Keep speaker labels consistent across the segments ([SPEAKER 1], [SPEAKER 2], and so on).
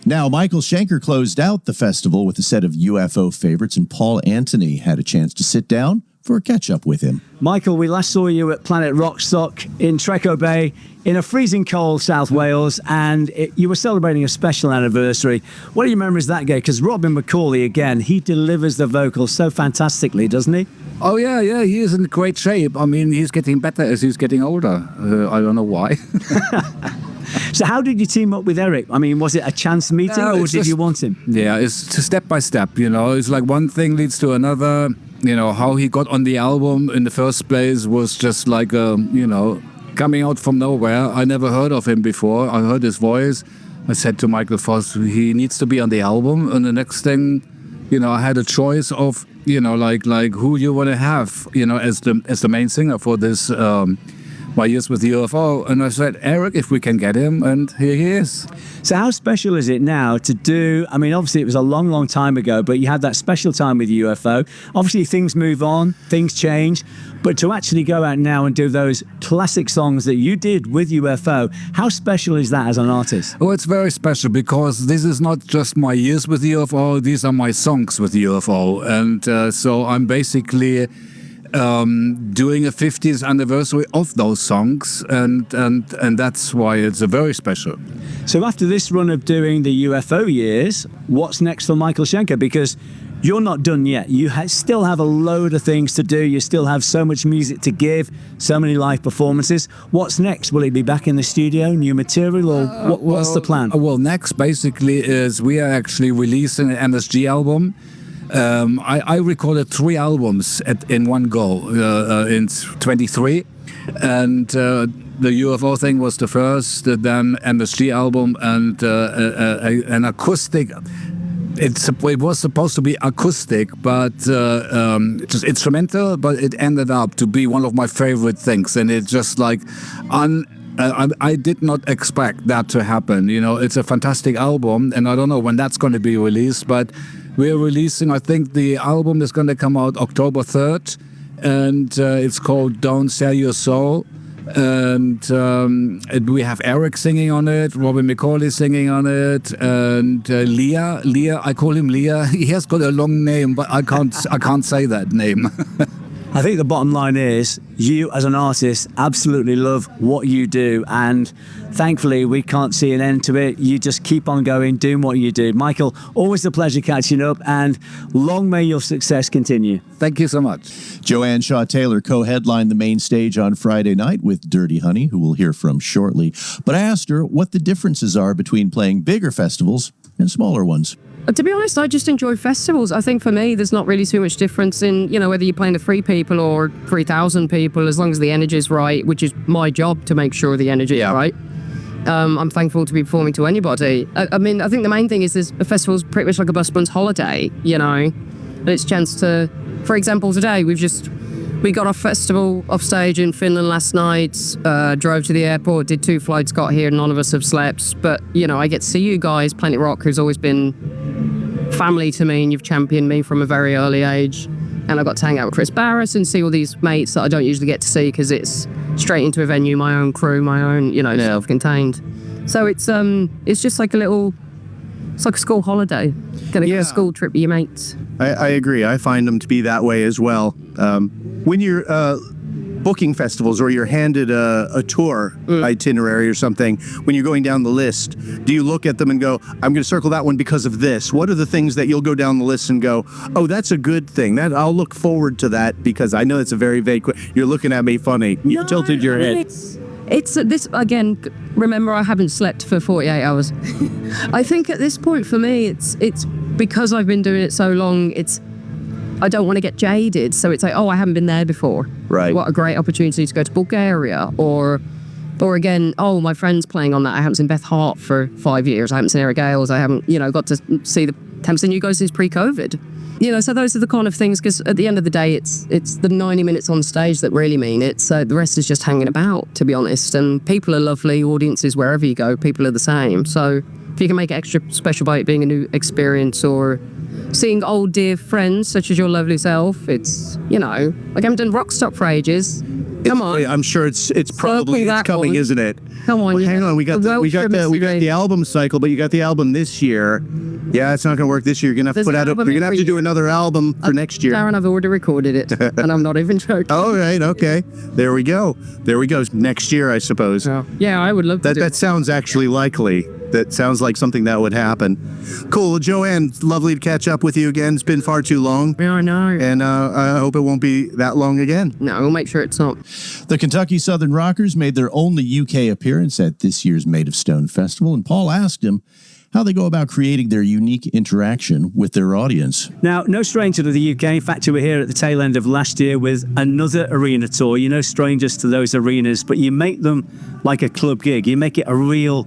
[SPEAKER 1] Now, Michael Schenker closed out the festival with a set of UFO favorites, and Paul Anthony had a chance to sit down for a catch-up with him.
[SPEAKER 2] Michael, we last saw you at Planet Rockstock in Treco Bay in a freezing cold South Wales, and you were celebrating a special anniversary. What do you remember as that day? Because Robin McCauley, again, he delivers the vocals so fantastically, doesn't he?
[SPEAKER 3] Oh, yeah, he is in great shape. I mean, he's getting better as he's getting older. I don't know why.
[SPEAKER 2] So how did you team up with Eric? I mean, was it a chance meeting or did you want him?
[SPEAKER 3] Yeah, it's step by step, you know. It's like one thing leads to another. You know, how he got on the album in the first place was just like, coming out from nowhere. I never heard of him before. I heard his voice. I said to Michael Voss, he needs to be on the album. And the next thing, I had a choice of, like who you want to have, as the main singer for this My Years with the UFO. And I said, Eric, if we can get him, and here he is.
[SPEAKER 2] So how special is it now to do, I mean, obviously it was a long, long time ago, but you had that special time with UFO. Obviously things move on, things change, but to actually go out now and do those classic songs that you did with UFO, how special is that as an artist?
[SPEAKER 3] Well, it's very special because this is not just my years with the UFO, these are my songs with the UFO. And so I'm basically doing a 50th anniversary of those songs, and that's why it's a very special.
[SPEAKER 2] So after this run of doing the UFO years, what's next for Michael Schenker? Because you're not done yet. You still have a load of things to do. You still have so much music to give, so many live performances. What's next? Will it be back in the studio, new material, or what's the plan?
[SPEAKER 3] Well, next basically is we are actually releasing an MSG album. I recorded 3 albums in one go in 23, and the UFO thing was the first, then MSG album, and an acoustic. It was supposed to be acoustic, but just instrumental, but it ended up to be one of my favorite things, and it's just like I did not expect that to happen. It's a fantastic album, and I don't know when that's going to be released, but we're releasing, I think the album is going to come out October 3rd, and it's called Don't Sell Your Soul. And we have Eric singing on it, Robin McCauley singing on it, and Leah, I call him Leah. He has got a long name, but I can't say that name.
[SPEAKER 2] I think the bottom line is you as an artist absolutely love what you do, and thankfully we can't see an end to it. You just keep on going, doing what you do. Michael, always a pleasure catching up, and long may your success continue.
[SPEAKER 3] Thank you so much.
[SPEAKER 1] Joanne Shaw Taylor co-headlined the main stage on Friday night with Dirty Honey, who we'll hear from shortly. But I asked her what the differences are between playing bigger festivals and smaller ones.
[SPEAKER 4] To be honest, I just enjoy festivals. I think for me, there's not really too much difference in, whether you're playing to 3 people or 3,000 people, as long as the energy's right, which is my job to make sure the energy is right. I'm thankful to be performing to anybody. I mean, I think the main thing is a festival's pretty much like a busman's holiday, and it's a chance to, for example, today we got off festival off stage in Finland last night, drove to the airport, did 2 flights, got here, none of us have slept. But, I get to see you guys, Planet Rock, who's always been family to me, and you've championed me from a very early age. And I got to hang out with Chris Barris and see all these mates that I don't usually get to see because it's straight into a venue, my own crew, my own, self-contained. So it's just like it's like a school holiday. Gonna go a school trip with your mates.
[SPEAKER 5] I agree. I find them to be that way as well. When you're booking festivals or you're handed a tour itinerary or something, when you're going down the list, do you look at them and go, I'm going to circle that one because of this? What are the things that you'll go down the list and go, oh, that's a good thing. That I'll look forward to that, because I know it's a very vague. You're looking at me funny. You tilted your head.
[SPEAKER 4] It's this, again, remember I haven't slept for 48 hours. I think at this point for me, it's because I've been doing it so long, I don't want to get jaded. So it's like, oh, I haven't been there before.
[SPEAKER 5] Right.
[SPEAKER 4] What a great opportunity to go to Bulgaria. Or again, oh, my friend's playing on that. I haven't seen Beth Hart for 5 years. I haven't seen Eric Gales. I haven't, got to see the Hampton You guys since pre-COVID. So those are the kind of things, because at the end of the day, it's the 90 minutes on stage that really mean it. So the rest is just hanging about, to be honest. And people are lovely, audiences, wherever you go, people are the same. So if you can make it extra special by it being a new experience, or seeing old dear friends such as your lovely self, it's, like I haven't done Rockstock for ages. Come on.
[SPEAKER 5] I'm sure it's probably
[SPEAKER 4] that
[SPEAKER 5] coming,
[SPEAKER 4] one.
[SPEAKER 5] isn't it?
[SPEAKER 4] Come on,
[SPEAKER 5] Hang on, we got the album cycle, but you got the album this year. Yeah, it's not going to work this year. You're going to have to do another album for next year.
[SPEAKER 4] Darren, I've already recorded it, and I'm not even joking.
[SPEAKER 5] All right, okay. There we go. Next year, I suppose.
[SPEAKER 4] Yeah, I would love to.
[SPEAKER 5] That sounds actually likely. That sounds like something that would happen. Cool. Well, Joanne, lovely to catch up with you again. It's been far too long.
[SPEAKER 4] Yeah, I know.
[SPEAKER 5] And I hope it won't be that long again.
[SPEAKER 4] No, we'll make sure it's not.
[SPEAKER 1] The Kentucky Southern Rockers made their only UK appearance at this year's Maid of Stone Festival, and Paul asked him how they go about creating their unique interaction with their audience.
[SPEAKER 2] Now, no stranger to the UK. In fact, you were here at the tail end of last year with another arena tour. You're no strangers to those arenas, but you make them like a club gig. You make it a real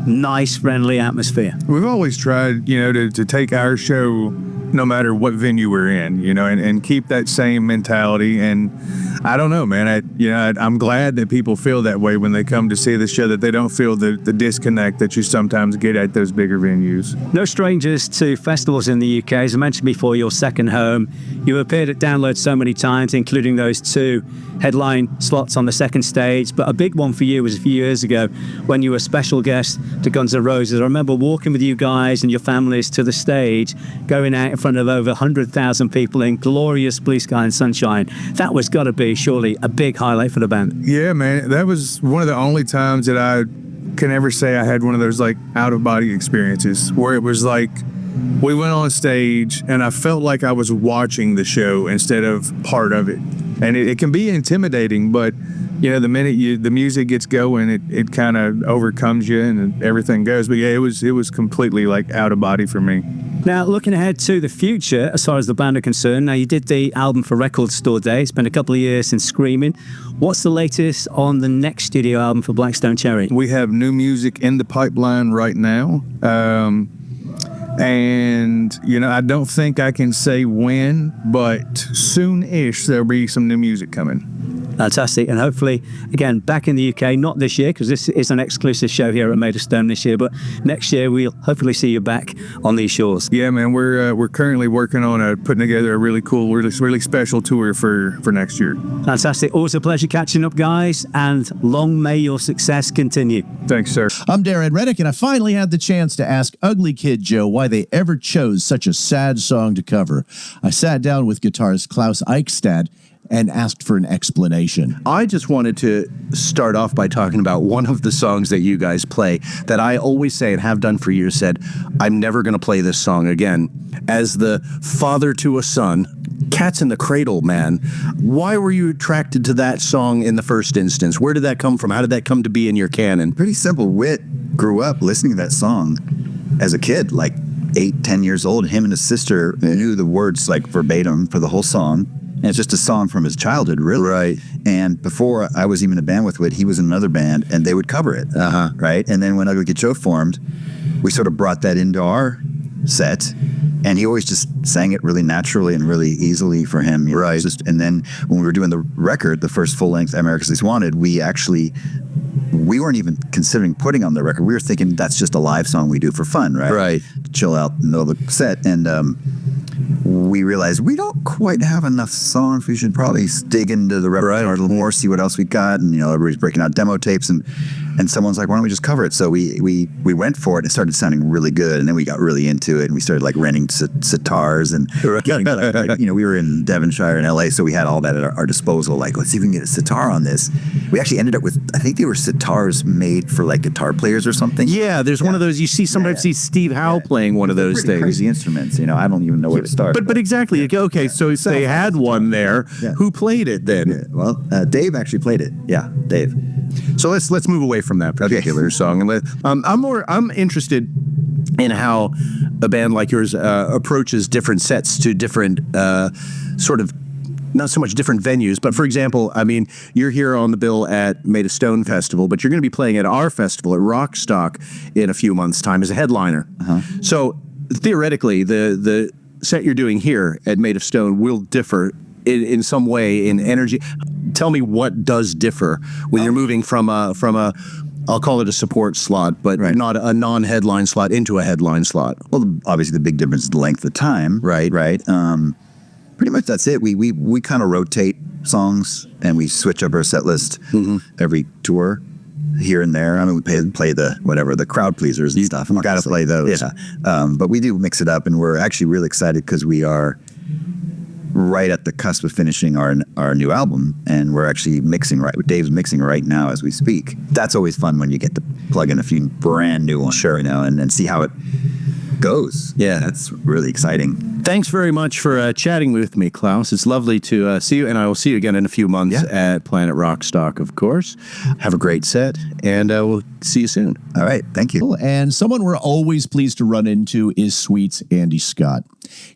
[SPEAKER 2] nice, friendly atmosphere.
[SPEAKER 6] We've always tried, to take our show no matter what venue we're in, and keep that same mentality. And I don't know, man. I'm glad that people feel that way when they come to see the show, that they don't feel the disconnect that you sometimes get at those bigger venues.
[SPEAKER 2] No strangers to festivals in the UK. As I mentioned before, your second home. You appeared at Download so many times, including those 2 headline slots on the second stage. But a big one for you was a few years ago when you were a special guest to Guns N' Roses. I remember walking with you guys and your families to the stage, going out in front of over 100,000 people in glorious blue sky and sunshine. That was got to be surely a big highlight for the band.
[SPEAKER 6] Yeah, man. That was one of the only times that I can ever say I had one of those out-of-body experiences where it was like we went on stage and I felt like I was watching the show instead of part of it. And it can be intimidating, but the minute the music gets going, it kind of overcomes you and everything goes. But yeah, it was completely out of body for me.
[SPEAKER 2] Now, looking ahead to the future, as far as the band are concerned, now you did the album for Record Store Day. It's been a couple of years since Screaming. What's the latest on the next studio album for Blackstone Cherry?
[SPEAKER 6] We have new music in the pipeline right now. And, I don't think I can say when, but soon-ish there'll be some new music coming.
[SPEAKER 2] Fantastic. And hopefully, again, back in the UK, not this year, because this is an exclusive show here at Maid of Stone this year, but next year we'll hopefully see you back on these shores.
[SPEAKER 6] Yeah, man, we're currently working on putting together a really cool, really special tour for next year.
[SPEAKER 2] Fantastic. Always a pleasure catching up, guys, and long may your success continue.
[SPEAKER 6] Thanks, sir.
[SPEAKER 1] I'm Darren Reddick, and I finally had the chance to ask Ugly Kid Joe why they ever chose such a sad song to cover. I sat down with guitarist Klaus Eichstad and asked for an explanation.
[SPEAKER 5] I just wanted to start off by talking about one of the songs that you guys play that I always say and have done for years, said, I'm never going to play this song again. As the father to a son, Cats in the Cradle, man, why were you attracted to that song in the first instance? Where did that come from? How did that come to be in your canon?
[SPEAKER 7] Pretty simple. Whit grew up listening to that song as a kid, 8, 10 years old. Him and his sister knew the words verbatim for the whole song. And it's just a song from his childhood, really.
[SPEAKER 5] Right.
[SPEAKER 7] And before I was even in a band with Whit, he was in another band, and they would cover it. Right? And then when Ugly Kid Joe formed, we sort of brought that into our set, and he always just sang it really naturally and really easily for him.
[SPEAKER 5] Right.
[SPEAKER 7] And then when we were doing the record, the first full-length America's Least Wanted, we weren't even considering putting on the record. We were thinking that's just a live song we do for fun, right?
[SPEAKER 5] Right.
[SPEAKER 7] Chill out in the middle of the set. And we realized we don't quite have enough songs. We should probably dig into the repertoire a little more, see what else we got. And, everybody's breaking out demo tapes. And someone's like, why don't we just cover it? So we went for it. It started sounding really good. And then we got really into it. And we started renting sitars. And, we were in Devonshire and LA. So we had all that at our disposal. Let's see if we can get a sitar on this. We actually ended up with, I think they were sitars made for guitar players or something.
[SPEAKER 5] Yeah, there's one of those. You sometimes see Steve Howe playing one of those things.
[SPEAKER 7] Crazy instruments. I don't even know where to start.
[SPEAKER 5] But exactly. Okay, so if they had one there, who played it then?
[SPEAKER 7] Yeah, well, Dave actually played it. Yeah, Dave.
[SPEAKER 5] So let's move away from that particular song, and I'm interested in how a band like yours approaches different sets to different sort of, not so much different venues, but for example, you're here on the bill at Maid of Stone Festival, but you're going to be playing at our festival at Rockstock in a few months' time as a headliner. So theoretically, the set you're doing here at Maid of Stone will differ in some way in energy. Tell me what does differ when you're moving from a I'll call it a support slot, but not a non-headline slot into a headline slot.
[SPEAKER 7] Well, obviously the big difference is the length of time.
[SPEAKER 5] Right.
[SPEAKER 7] pretty much that's it. We kind of rotate songs and we switch up our set list every tour here and there. I mean, we play the crowd pleasers and stuff. We got to play those. Yeah. But we do mix it up, and we're actually really excited because we are right at the cusp of finishing our new album, and we're actually mixing Dave's mixing right now as we speak. That's always fun when you get to plug in a few brand new ones, you know, and see how it goes. Yeah, that's really exciting.
[SPEAKER 5] Thanks very much for chatting with me, Klaus. It's lovely to see you, and I will see you again in a few months at Planet Rockstock, of course. Have a great set, and we'll see you soon.
[SPEAKER 7] All right, thank you.
[SPEAKER 1] And someone we're always pleased to run into is Sweet's Andy Scott.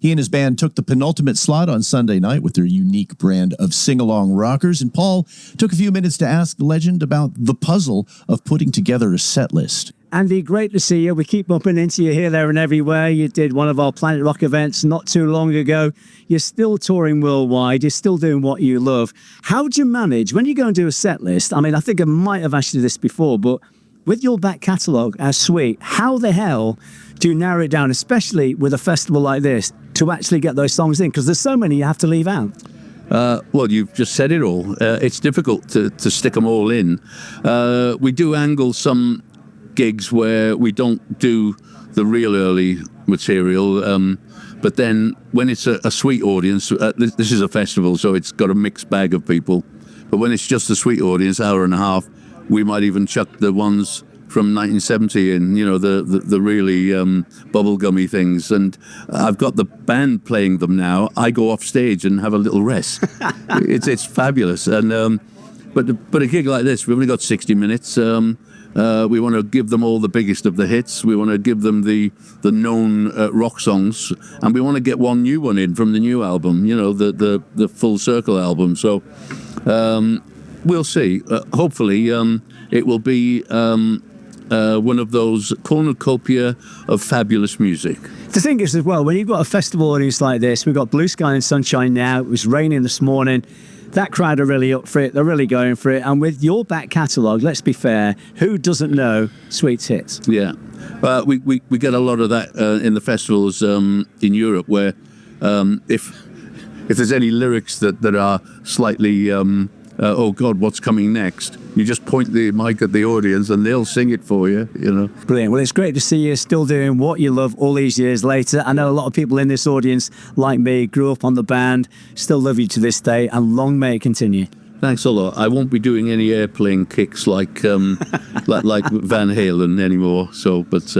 [SPEAKER 1] He and his band took the penultimate slot on Sunday night with their unique brand of sing-along rockers, and Paul took a few minutes to ask the legend about the puzzle of putting together a set list.
[SPEAKER 2] Andy, great to see you. We keep bumping into you here, there, and everywhere. You did one of our Planet Rock events not too long ago. You're still touring worldwide. You're still doing what you love. How do you manage when you go and do a set list? I mean, I think I might have asked you this before, but with your back catalogue as Sweet, how the hell do you narrow it down, especially with a festival like this, to actually get those songs in? Because there's so many you have to leave out.
[SPEAKER 8] Well, you've just said it all. It's difficult to stick them all in. We do angle some gigs where we don't do the real early material, but then when it's a Sweet audience, this is a festival, so it's got a mixed bag of people, but when it's just a Sweet audience, hour and a half, we might even chuck the ones from 1970 in, you know, the really bubblegummy things, and I've got the band playing them now. I go off stage and have a little rest. It's fabulous, and but a gig like this, we've only got 60 minutes. We want to give them all the biggest of the hits. We want to give them the known rock songs, and we want to get one new one in from the new album. You know, the Full Circle album. So we'll see. Hopefully, it will be one of those cornucopia of fabulous music.
[SPEAKER 2] The thing is, as well, when you've got a festival audience like this, we've got blue sky and sunshine now. It was raining this morning. That crowd are really up for it. They're really going for it. And with your back catalogue, let's be fair, who doesn't know Sweet's hits?
[SPEAKER 8] Yeah. We get a lot of that in the festivals in Europe, where if there's any lyrics that are slightly, oh God, what's coming next? You just point the mic at the audience and they'll sing it for you, you know.
[SPEAKER 2] Brilliant. Well, it's great to see you still doing what you love all these years later. I know a lot of people in this audience, like me, grew up on the band, still love you to this day, and long may it continue.
[SPEAKER 8] Thanks a lot. I won't be doing any airplane kicks like like Van Halen anymore. So, but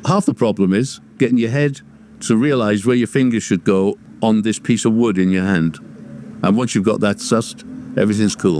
[SPEAKER 8] half the problem is getting your head to realise where your fingers should go on this piece of wood in your hand. And once you've got that sussed, everything's cool.